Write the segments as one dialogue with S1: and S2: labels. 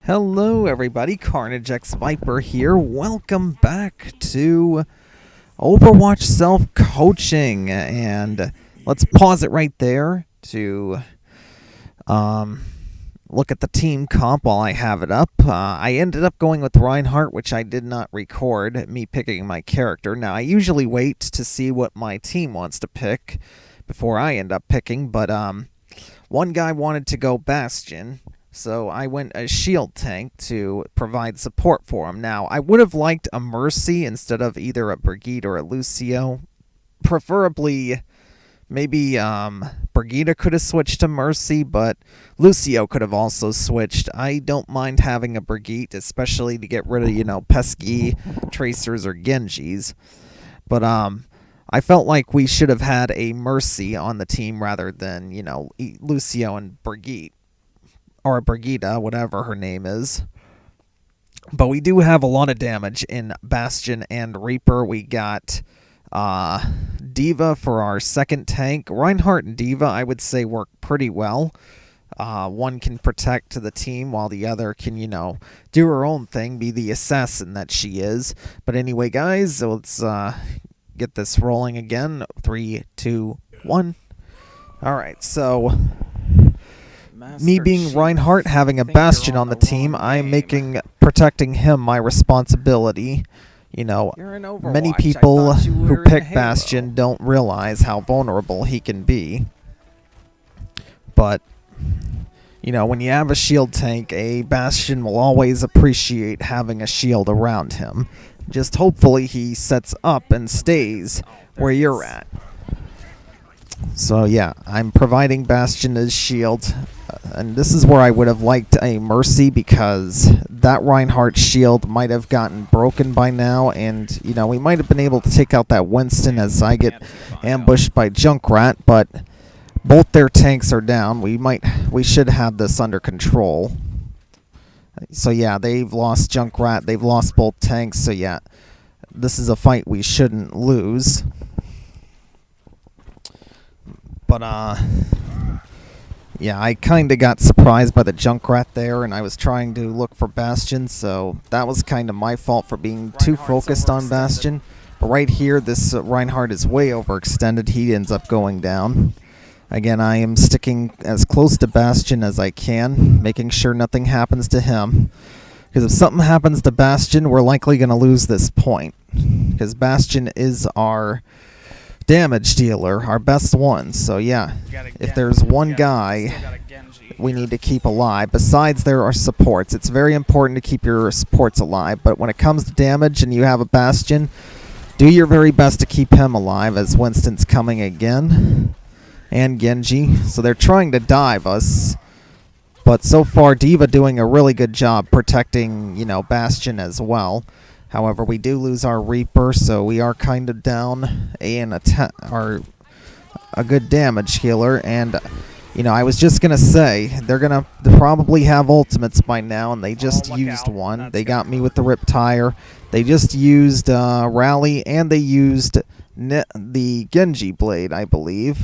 S1: Hello everybody, Carnage X Viper here. Welcome back to Overwatch self-coaching, and let's pause it right there to look at the team comp while I have it up. I ended up going with Reinhardt, which I did not record, me picking my character. Now, I usually wait to see what my team wants to pick before I end up picking, but one guy wanted to go Bastion, so I went a shield tank to provide support for him. Now, I would have liked a Mercy instead of either a Brigitte or a Lucio. Preferably, maybe Brigitte could have switched to Mercy, but Lucio could have also switched. I don't mind having a Brigitte, especially to get rid of, pesky Tracers or Genjis. But I felt like we should have had a Mercy on the team rather than, Lucio and Brigitte. Or Brigitte, whatever her name is. But we do have a lot of damage in Bastion and Reaper. We got D.Va for our second tank. Reinhardt and D.Va, I would say, work pretty well. One can protect the team while the other can, do her own thing, be the assassin that she is. But anyway, guys, let's get this rolling again. 3, 2, 1. All right, so me being Reinhardt, having a Bastion on the team, I'm making protecting him my responsibility. Many people who pick Bastion don't realize how vulnerable he can be. But, when you have a shield tank, a Bastion will always appreciate having a shield around him. Just hopefully he sets up and stays where you're at. So yeah, I'm providing Bastion as shield. And this is where I would have liked a Mercy, because that Reinhardt shield might have gotten broken by now, and we might have been able to take out that Winston as I get ambushed by Junkrat, but both their tanks are down. We should have this under control. So yeah, they've lost Junkrat, they've lost both tanks, so yeah, this is a fight we shouldn't lose. But yeah, I kind of got surprised by the Junkrat there, and I was trying to look for Bastion, so that was kind of my fault for being too focused on Bastion. But right here, this Reinhardt is way overextended. He ends up going down. Again, I am sticking as close to Bastion as I can, making sure nothing happens to him. Because if something happens to Bastion, we're likely going to lose this point. Because Bastion is our damage dealer, our best one. So yeah, if there's one guy we need to keep alive, besides there are supports, it's very important to keep your supports alive, but when it comes to damage and you have a Bastion, do your very best to keep him alive, as Winston's coming again, and Genji. So they're trying to dive us, but so far D.Va doing a really good job protecting, Bastion as well. However, we do lose our Reaper, so we are kind of down a good damage healer. And, I was just going to say, they're going to probably have ultimates by now, and they just used one. They got me with the Riptire. They just used Rally, and they used the Genji Blade, I believe.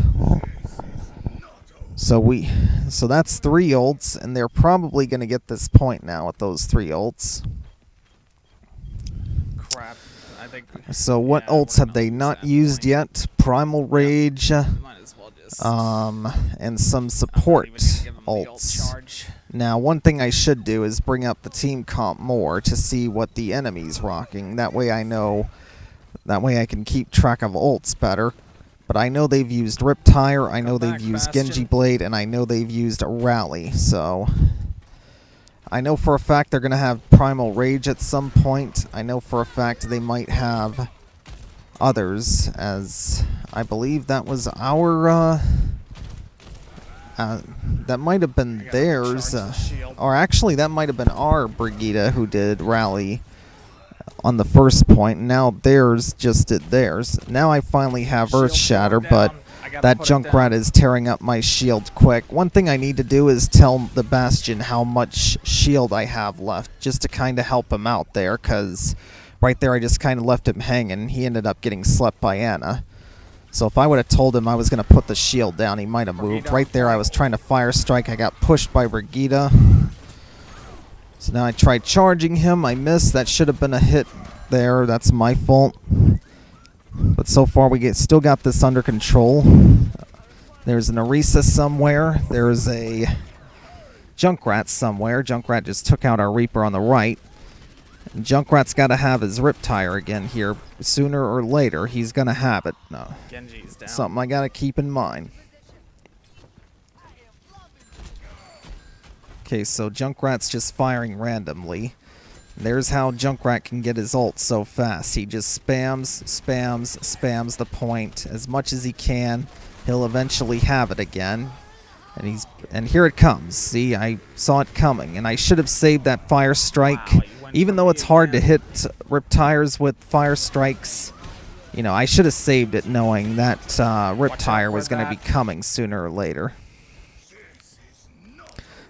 S1: So that's 3 ults, and they're probably going to get this point now with those 3 ults. So what ults have they not used yet? Primal Rage, and some support ults. Now, one thing I should do is bring up the team comp more to see what the enemy's rocking. That way I know, that way I can keep track of ults better. But I know they've used Riptire, I know they've used Genji Blade, and I know they've used Rally, so I know for a fact they're going to have Primal Rage at some point. I know for a fact they might have others, as I believe that was our, that might have been theirs, or actually that might have been our Brigitte who did Rally on the first point. Now theirs just did theirs. Now I finally have Earth Shatter, but that Junkrat is tearing up my shield quick. One thing I need to do is tell the Bastion how much shield I have left, just to kind of help him out there, because right there I just kind of left him hanging. He ended up getting slept by Anna. So if I would have told him I was going to put the shield down, he might have moved. Right there I was trying to fire strike. I got pushed by Brigitte. So now I tried charging him. I missed. That should have been a hit there. That's my fault. But so far we still got this under control. There's an Orisa somewhere. There's a Junkrat somewhere. Junkrat just took out our Reaper on the right. And Junkrat's got to have his Riptire again here. Sooner or later, he's going to have it. No.
S2: Genji's down.
S1: Something I got to keep in mind. Okay, so Junkrat's just firing randomly. There's how Junkrat can get his ult so fast. He just spams the point as much as he can. He'll eventually have it again. And here it comes. See, I saw it coming, and I should have saved that fire strike.
S2: Wow,
S1: even though it's hard to hit Riptires with fire strikes, you know, I should have saved it knowing that Riptire was going to be coming sooner or later.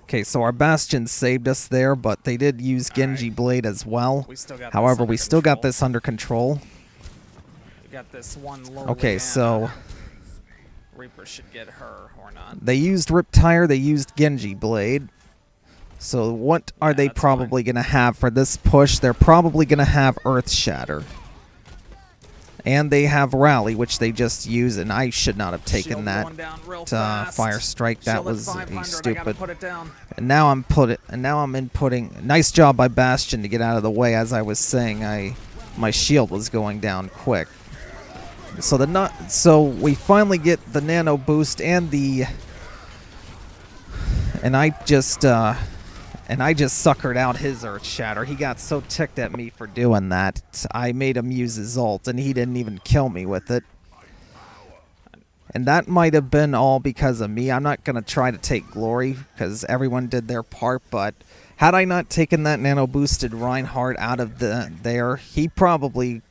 S1: Okay, so our Bastion saved us there, but they did use Genji Blade as well. However, we still got this under control.
S2: We got this one low.
S1: Okay, so
S2: Reaper should get her or not.
S1: they used Riptire, they used Genji Blade. So what are they probably going to have for this push? They're probably going to have Earth Shatter. And they have Rally, which they just used, and I should not have taken that Fire Strike. That was stupid. And now I'm inputting. Nice job by Bastion to get out of the way. As I was saying, my shield was going down quick. So we finally get the nano boost and I just suckered out his Earth Shatter. He got so ticked at me for doing that. I made him use his ult, and he didn't even kill me with it. And that might have been all because of me. I'm not going to try to take glory, because everyone did their part, but had I not taken that nano-boosted Reinhardt out of there, he probably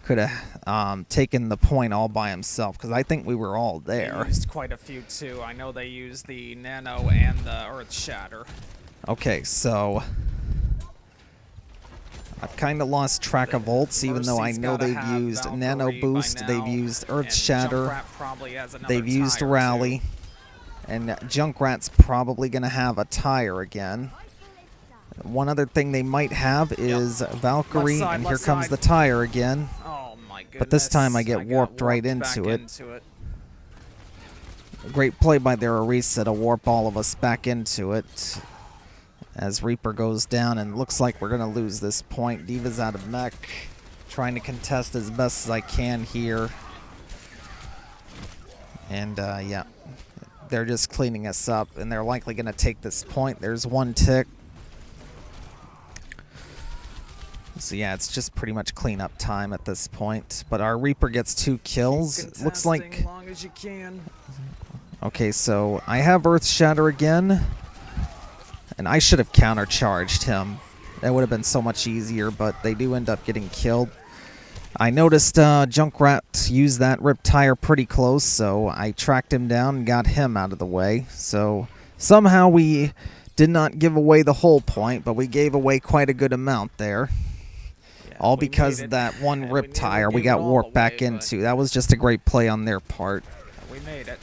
S1: could have taken the point all by himself, because I think we were all there.
S2: They used quite a few, too. I know they used the nano and the Earth Shatter.
S1: Okay, so I've kind of lost track of ults, even though I know they've used Nano Boost, they've used Earth Shatter, they've used Rally, and Junkrat's probably going to have a tire again. One other thing they might have is Valkyrie, and here comes the tire again.
S2: Oh my goodness.
S1: But this time I get warped right into it. Great play by their Orisa to warp all of us back into it. As Reaper goes down, and looks like we're going to lose this point. D.Va's out of mech, trying to contest as best as I can here. And, yeah, they're just cleaning us up, and they're likely going to take this point. There's one tick. So, yeah, it's just pretty much cleanup time at this point. But our Reaper gets 2 kills. Looks like...
S2: long as you can.
S1: Okay, so I have Earth Shatter again. And I should have countercharged him. That would have been so much easier, but they do end up getting killed. I noticed Junkrat used that Riptire pretty close, so I tracked him down and got him out of the way. So somehow we did not give away the whole point, but we gave away quite a good amount there. Yeah, all because of that one Riptire we got warped back into. That was just a great play on their part.
S2: We made it.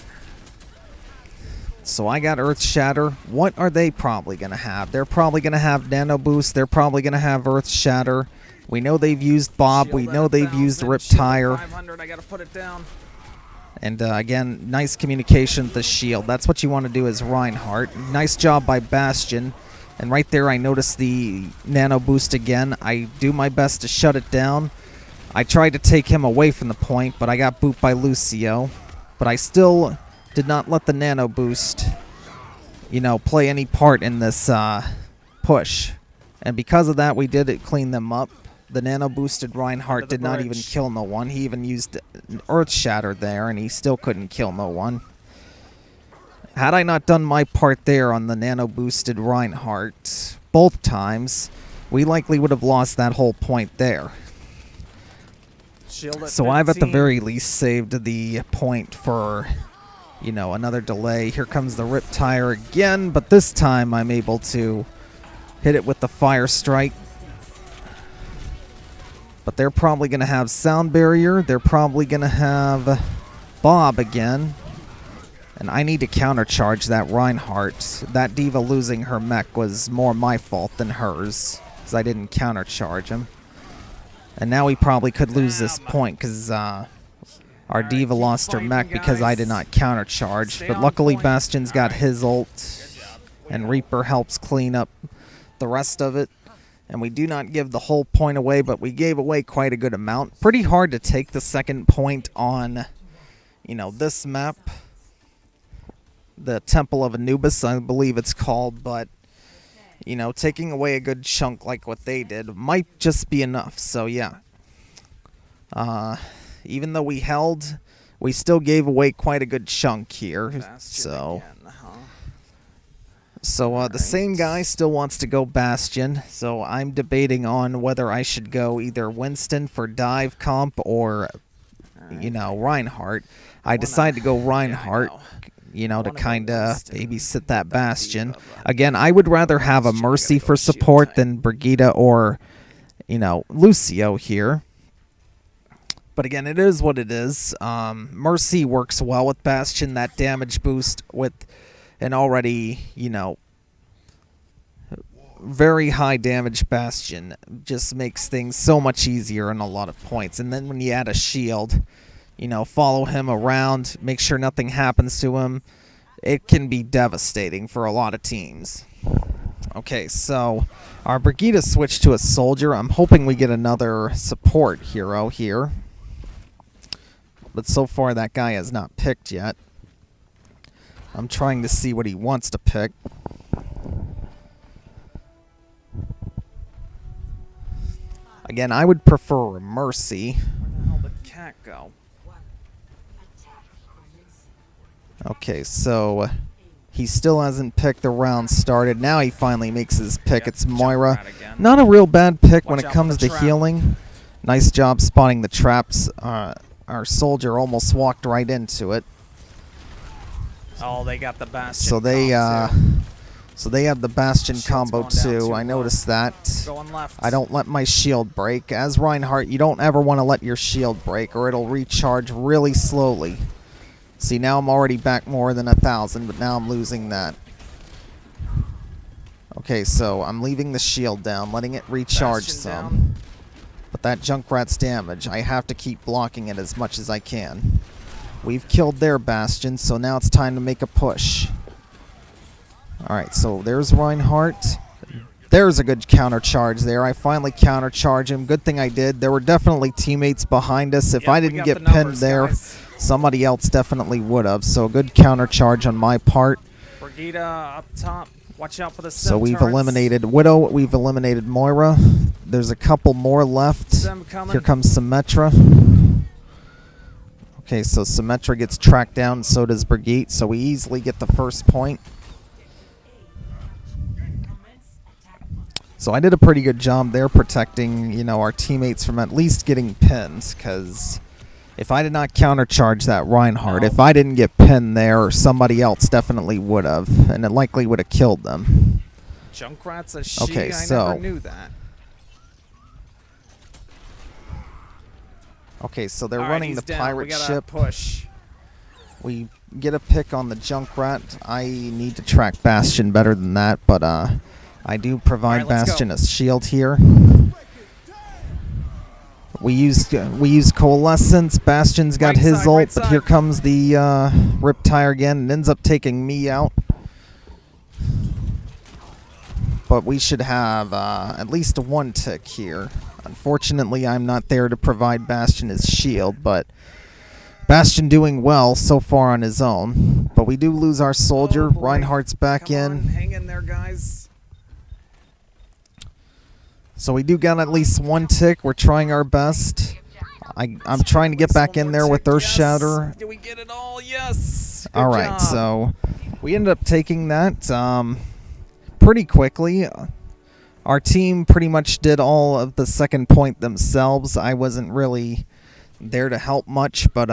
S1: So I got Earth Shatter. What are they probably going to have? They're probably going to have Nano Boost. They're probably going to have Earth Shatter. We know they've used Bob. We know they've used Riptire.
S2: 500, I gotta put it down.
S1: And again, nice communication with the shield. That's what you want to do as Reinhardt. Nice job by Bastion. And right there I noticed the Nano Boost again. I do my best to shut it down. I tried to take him away from the point, but I got booped by Lucio. But I still... did not let the Nano Boost, you know, play any part in this push. And because of that, we did clean them up. The Nano Boosted Reinhardt did not even kill no one. He even used Earth Shatter there, and he still couldn't kill no one. Had I not done my part there on the Nano Boosted Reinhardt both times, we likely would have lost that whole point there. So I've at the very least saved the point for... you know, another delay. Here comes the Riptire again, but this time I'm able to hit it with the Fire Strike. But they're probably going to have Sound Barrier. They're probably going to have Bob again. And I need to countercharge that Reinhardt. That diva losing her mech was more my fault than hers, because I didn't countercharge him. And now we probably could lose this point, because our diva lost her mech because I did not countercharge. But luckily Bastion's got his ult, and Reaper helps clean up the rest of it. And we do not give the whole point away, but we gave away quite a good amount. Pretty hard to take the second point on, you know, this map. The Temple of Anubis, I believe it's called, but, you know, taking away a good chunk like what they did might just be enough. So, yeah. Even though we held, we still gave away quite a good chunk here. So, the same guy still wants to go Bastion, so I'm debating on whether I should go either Winston for dive comp or, you know, Reinhardt. I decided to go Reinhardt. You know, to kind of babysit that Bastion. Again, I would rather have a Mercy for support than Brigitte or, you know, Lucio here. But again, it is what it is. Mercy works well with Bastion. That damage boost with an already, you know, very high damage Bastion just makes things so much easier in a lot of points. And then when you add a shield, you know, follow him around, make sure nothing happens to him. It can be devastating for a lot of teams. Okay, so our Brigitte switched to a soldier. I'm hoping we get another support hero here. But so far that guy has not picked yet. I'm trying to see what he wants to pick. Again, I would prefer a Mercy.
S2: Where the hell did Cat go?
S1: Okay, so he still hasn't picked the round started. Now he finally makes his pick. It's Moira. Not a real bad pick when it comes to healing. Nice job spotting the traps. Our soldier almost walked right into it.
S2: Oh, they got the Bastion.
S1: So they have the Bastion combo too. I noticed that.
S2: Going left.
S1: I don't let my shield break. As Reinhardt, you don't ever want to let your shield break or it'll recharge really slowly. See, now I'm already back more than 1,000, but now I'm losing that. Okay, so I'm leaving the shield down, letting it recharge
S2: Bastion
S1: some.
S2: down.
S1: But that Junkrat's damage, I have to keep blocking it as much as I can. We've killed their Bastion, so now it's time to make a push. Alright, so there's Reinhardt. There's a good counter charge there. I finally counter charge him. Good thing I did. There were definitely teammates behind us. If I didn't get pinned there,
S2: guys.
S1: Somebody else definitely would have. So a good counter charge on my part.
S2: Brigitte up top. Watch out for the
S1: So we've eliminated Widow. We've eliminated Moira. There's a couple more left. Here comes Symmetra. Okay, so Symmetra gets tracked down. So does Brigitte. So we easily get the first point. So I did a pretty good job there protecting, you know, our teammates from at least getting pinned, because if I did not countercharge that Reinhardt, if I didn't get pinned there, somebody else definitely would have, and it likely would have killed them.
S2: Junkrat's a she.
S1: Okay,
S2: I never knew that.
S1: Okay, so they're running the pirate ship.
S2: Push.
S1: We get a pick on the Junkrat. I need to track Bastion better than that, but I do provide Bastion a shield here. We use Coalescence. Bastion's got his ult, but here comes the Riptire again. It ends up taking me out. But we should have at least one tick here. Unfortunately, I'm not there to provide Bastion his shield, but Bastion doing well so far on his own. But we do lose our soldier. Reinhardt's back in.
S2: Hang in there, guys.
S1: So we do got at least one tick. We're trying our best. I'm trying to get back in there with Earth Shatter.
S2: Do we get it all? Yes. Good
S1: all right,
S2: job.
S1: So we ended up taking that pretty quickly. Our team pretty much did all of the second point themselves. I wasn't really there to help much, but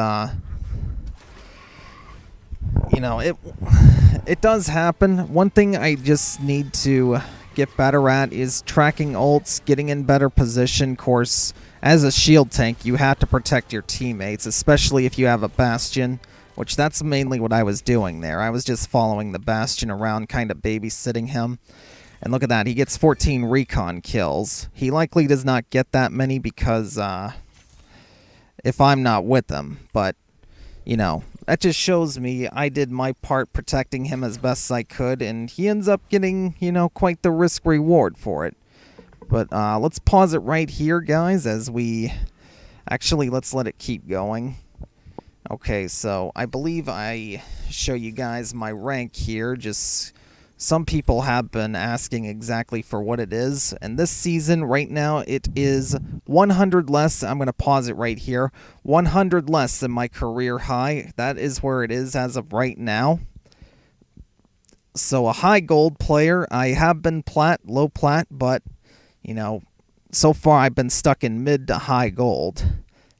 S1: you know, it does happen. One thing I just need to get better at is tracking ults, getting in better position. Of course, as a shield tank, you have to protect your teammates, especially if you have a Bastion. which that's mainly what I was doing there. I was just following the Bastion around, kind of babysitting him. And look at that, he gets 14 recon kills. He likely does not get that many because if I'm not with him, but you know, that just shows me I did my part protecting him as best I could, and he ends up getting, you know, quite the risk reward for it. But let's pause it right here, guys, as we... Actually, let's let it keep going. Okay, so I believe I show you guys my rank here. Just some people have been asking exactly for what it is. And this season, right now, it is 100 less. I'm going to pause it right here. 100 less than my career high. That is where it is as of right now. So a high gold player. I have been plat, low plat, but, you know, so far I've been stuck in mid to high gold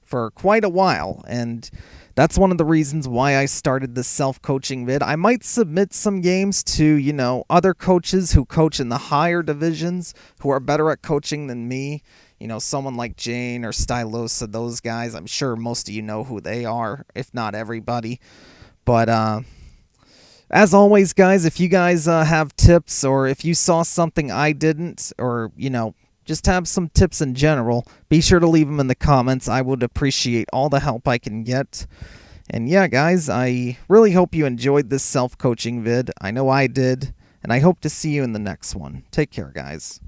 S1: for quite a while, and that's one of the reasons why I started this self-coaching vid. I might submit some games to, you know, other coaches who coach in the higher divisions who are better at coaching than me. You know, someone like Jane or Stylosa, those guys. I'm sure most of you know who they are, if not everybody. But as always, guys, if you guys have tips, or if you saw something I didn't, or, you know, just have some tips in general, be sure to leave them in the comments. I would appreciate all the help I can get. And yeah, guys, I really hope you enjoyed this self-coaching vid. I know I did, and I hope to see you in the next one. Take care, guys.